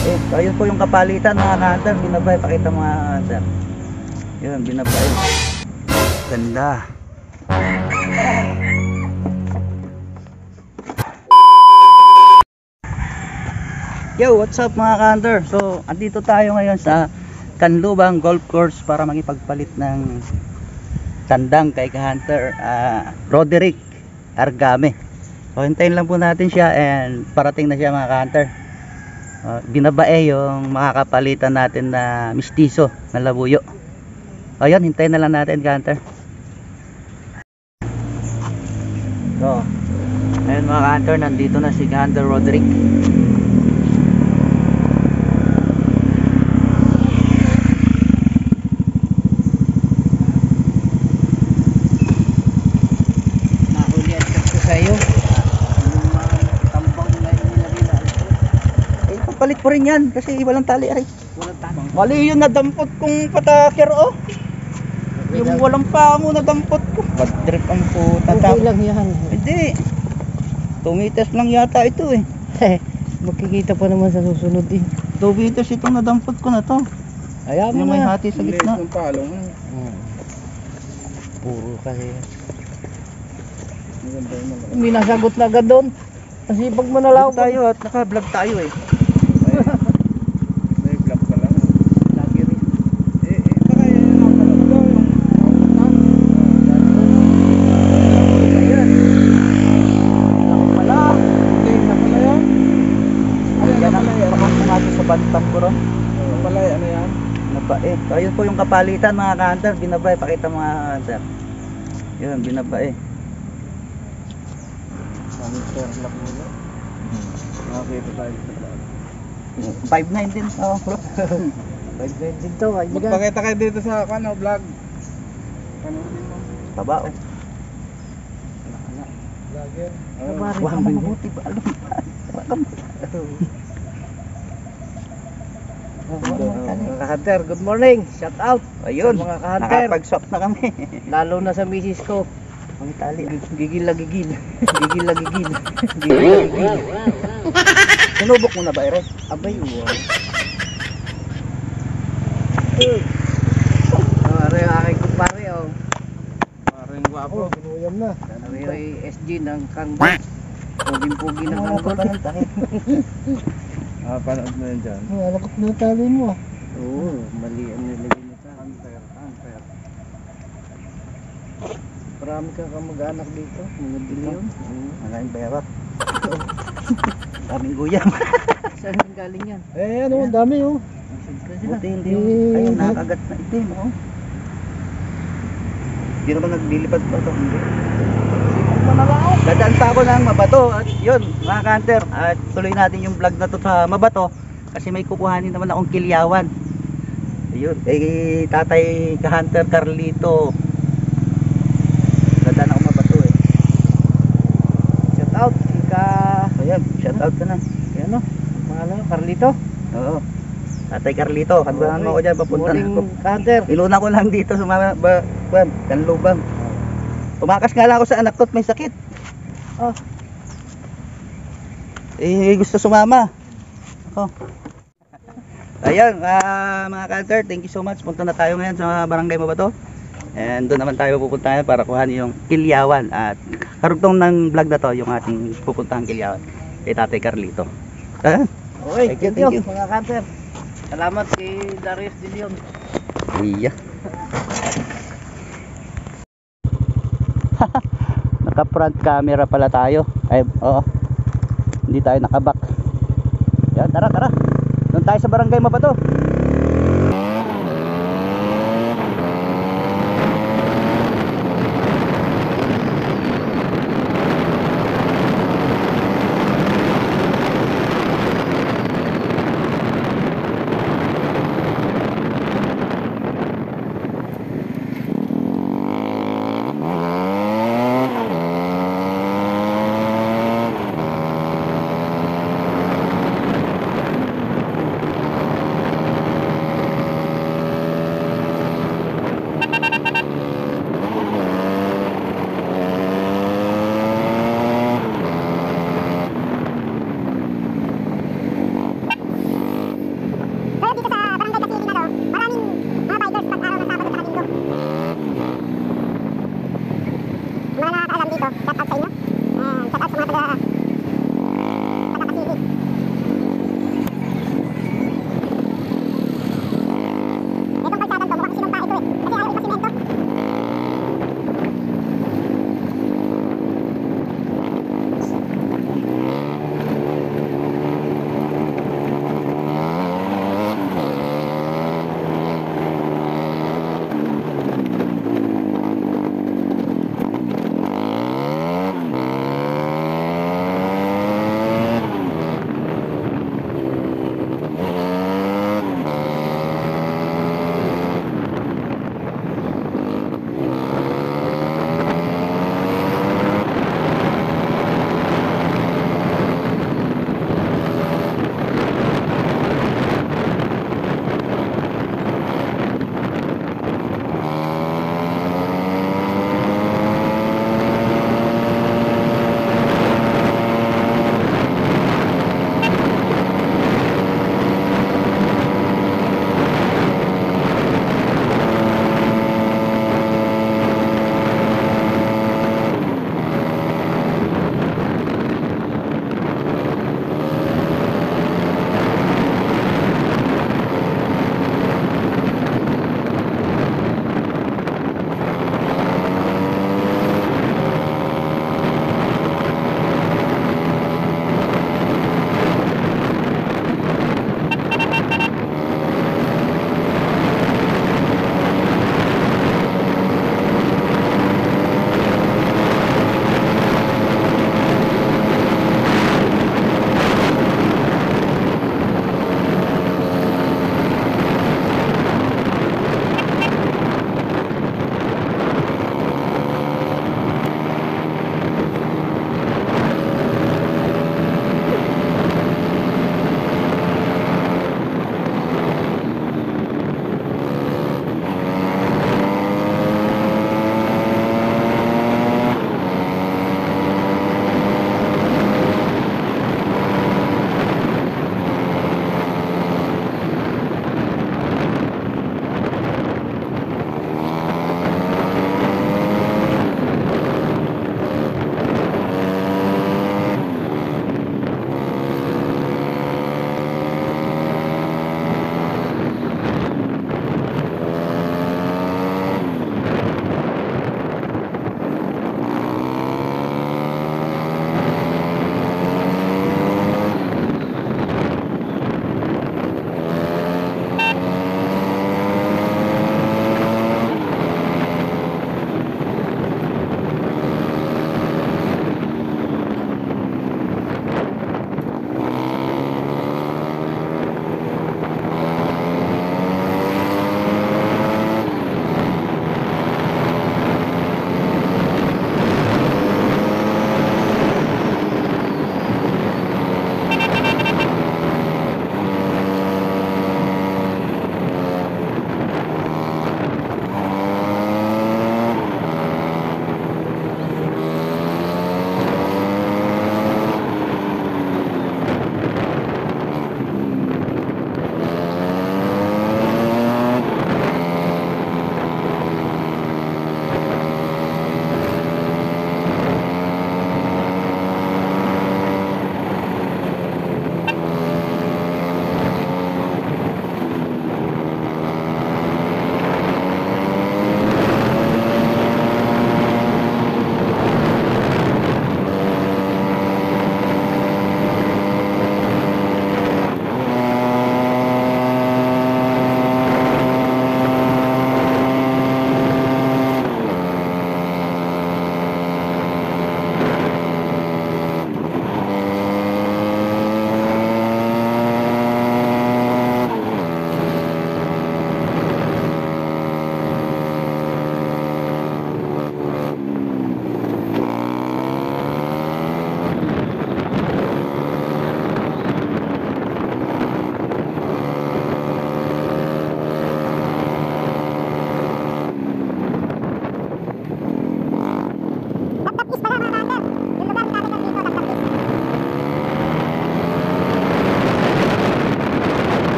Binabae. So ayun po yung kapalitan mga ka-hunter. Binabae. Pakita mga ka-hunter. Yun, binabae. Ganda. Yo, what's up mga ka-hunter? So, andito tayo ngayon sa Canlubang Golf Course para makipagpalit ng tandang kay ka-hunter Roderick Argame. So, hintayin lang po natin siya and parating na siya mga ka-hunter. Binabae yung makakapalitan natin na mistiso na labuyo. Ayun, hintayin na lang natin ka-hunter. So, ayun mga ka-hunter, nandito na si ka-hunter Roderick. Palit po rin yan kasi walang tali ay. Walang tali. Mali yun nadampot kong patakir oh. Yung walang pa mo nadampot ko. Bad trip ang puta. Okay lang yan. Hindi. 2 meters lang yata ito eh. Makikita pa naman sa susunod eh. 2 meters itong nadampot ko na to. Ayaw mo yung may na. hati sa gitna. Puro kasi. May nasagot na agad doon. Kasi pag manalaw tayo at naka-vlog tayo eh. May vlog pa lang. Lagi rin. Baka yan ang napanood ko. Ayan. Wala. Okay, napala yan? Yan ang pumasok sa bantas ko ron. Napala ano yan? Binabae. So ayun po yung kapalitan mga ka-hunter. Binabae. Pakita mga ka-hunter. Yun, binabae. Monitor lock muna. Nakakita tayo sa vlog. 5'9 din. Oh, bro. 5 din to. Magpakita kayo dito sa vlog. Panoodin mo. Taba oh. Vlogger. Wah, mabuti ba alam Mga ka-hunter, good morning. Shout out. ayun, Sa mga ka-hunter. nakapag-swap na kami. Lalo na sa misis ko. Ang tali. Gigil na gigil. Gigil na gigil. Gigil na gigil. Sinubok mo na ba, Ere? Abay, wow. Pare, aking kumpare, oh. Parang guwapo. Sinuyam na. Ano yung SG ng Kanggol. Puging-pugi ng Kanggol. Panood mo yan dyan. Alakot na tali mo. Oo, mali ang nilagay mo sa Unfair. Marami ka kamag-anak dito. Mga bilyon. Maraming bayarap. Daming guyam. Saan yung galing yan? Ano, ang dami oh. Buti hindi yung ayun, nakagat na itim. Oh. Hindi naman naglilipad pa ito. Dadaan pa ako ng Mabato at yun mga ka-hunter at tuloy natin yung vlog na to sa Mabato kasi may kukuhanin naman akong kilyawan. Ayun, tatay ka-hunter Carlito. Dadaan ako Mabato eh. Shout out. Ayan, shout out ka na. Yan o. Pangalan, Carlito. Oo. Tatay Carlito, kanbahan mo ako dyan, papunta na ako. Morning, ka-hunter. Iluna ko lang dito sa Canlubang. Tumakas nga lang ako sa anak ko at may sakit. Oh. Gusto sumama. Ako. Ayan, mga ka-hunter, thank you so much. Punta na tayo ngayon sa barangay Mabato. And doon naman tayo pupuntahan para kuhanin yung kilyawan. At karugtong ng vlog na to, yung ating pupuntahan kilyawan kay Tatay Carlito. Okay, Thank you. mga ka-hunter. Salamat kay Darius De Leon. Iya. Naka front camera pala tayo. Ay, oo. Hindi tayo nakaback. Yan, tara. Doon tayo sa barangay Mabato.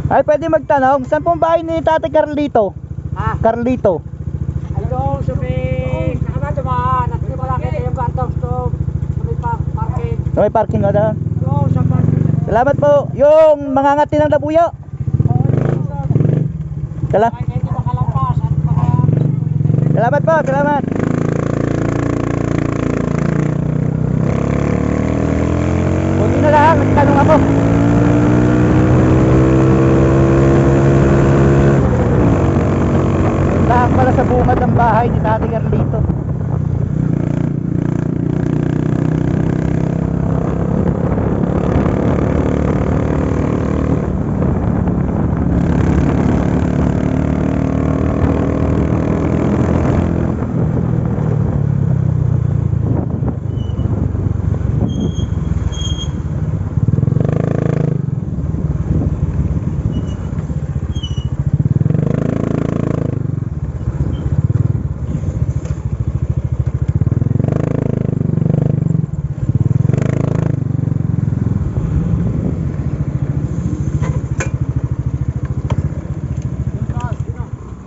Ay, pwede magtanong, saan pong bahay ni Tate Carlito? Ha? Carlito. Ay doon sa may nakakatumaan at hindi mo lang kita yung gantong stove sa may parking. So, may parking o doon. Doon sa parking. Salamat po. Yung mga ngati ng labuyo. Sala Ay hindi makalampas at baka Salamat po, salamat. Buti na lang, nagtanong ako. Lahat pala sa bungad ng bahay ni Tate Carlito.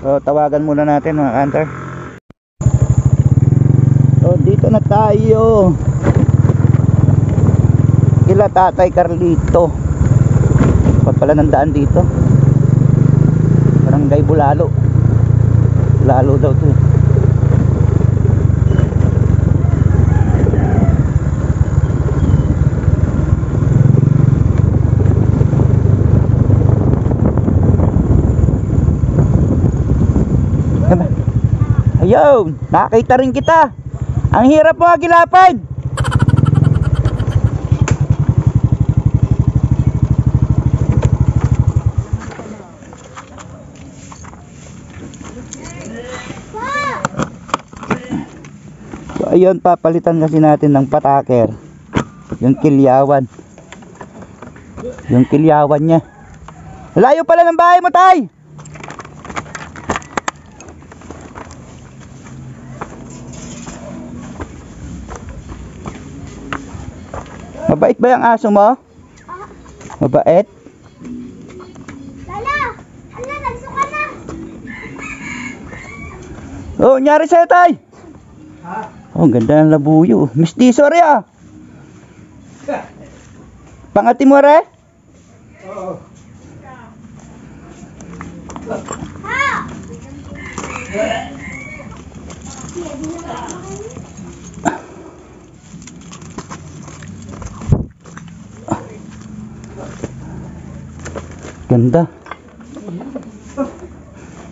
So, tawagan muna natin mga kanter. So, dito na tayo. Kila Tatay Carlito. Kapag pala ng daan dito. Barangay Bulalo. Bulalo daw to eh. Ayun, nakita rin kita. Ang hirap mo agilapad. So ayun, papalitan kasi natin ng pataker. Yung kilyawan. Yung kilyawan niya. Layo pala ng bahay mo, tay. Mabait ba yung aso mo? Mabait? Lala! Hala, nagsuka na! Oh, nyari sa'yo, tay? Oh, ang ganda ng labuyo. Mistiso rin ah. Pangati mo rin? Oo. Ha! Ganda.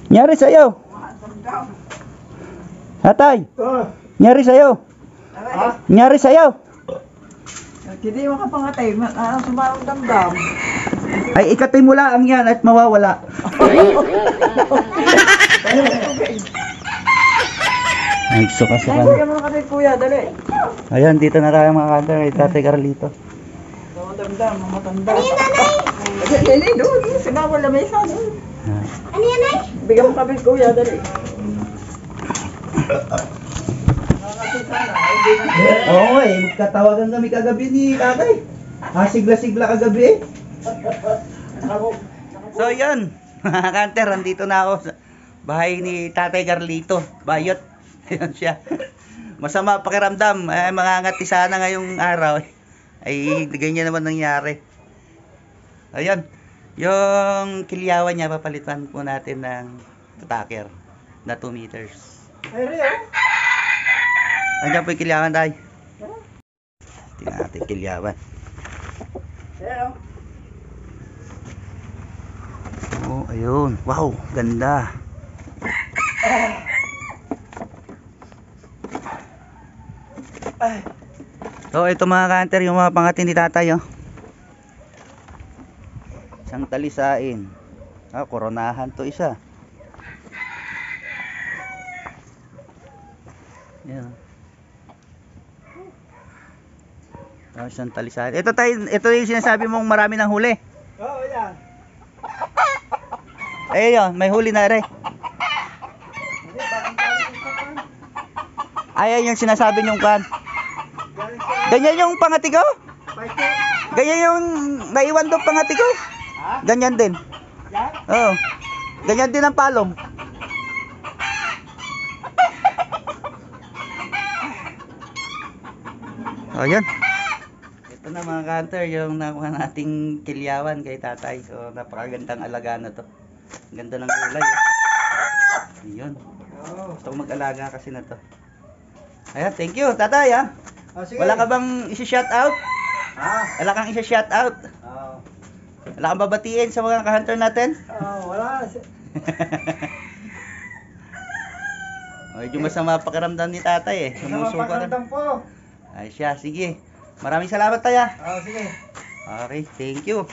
Nyari sa'yo. Hatay. Nyari sa'yo. Ha? Nyari sa'yo. Hindi makapangatay. Sumarong damdam. Ay, ikatay mo lang yan at mawawala. Ay, suka-suka na. Kaya mo kasi kuya, dali. Ayan, dito na tayo mga kanter. Ay, Tate Carlito. Damdam, mamatanda. Ano yan, nanay? Dali, doon. Sinawal na may isa doon. Ah. Ano yan, nay? Bigyan mo kami kuya, dali. Oo nga eh, magkatawagan kami kagabi ni tatay. Sigla-sigla kagabi eh. So yun, mga kanter, andito na ako sa bahay ni Tatay Carlito. Bayot. Yun siya. Masama pakiramdam. Mga ngati sana ngayong araw. Ay ganyan naman nangyari. Ayun. Yung kilyawan niya, papalitan po natin ng taker na 2 meters. Ay, Rio. Andiyan po yung kilyawan tayo. Tingnan natin kilyawan. Ayan, Oh, ayun. Wow, ganda. So, ito mga kanter, yung mga pangatin ni tatay, oh. Isang talisain. Ah, koronahan to isa. Yan. Oh, isang talisain. Ito tayo, ito yung sinasabi mong marami ng huli. Oo, yan. Ayun, may huli na rin. Ayan yung sinasabi nyong kan. Ganyan yung pangati ko? Ganyan yung naiwan doon pangati ko? Ha? Ganyan din. Yan? Oo. Ganyan din ang palong. O, yan. Ito na mga ka-hunter, yung nakuha nating kilyawan kay tatay. So, napakagandang alaga na to. Ang ganda ng kulay. Ayun. Gusto ko mag-alaga kasi na to. Ayan, thank you, tatay ha. Wala ka bang isi-shout out? Wala kang isi-shout out? Wala kang babatiin sa mga ka-hunter natin? Wala. Medyo masama pakiramdam ni tatay eh. Sumusuka rin. po. Ay siya, sige. Maraming salamat tayo. Sige. Okay, thank you.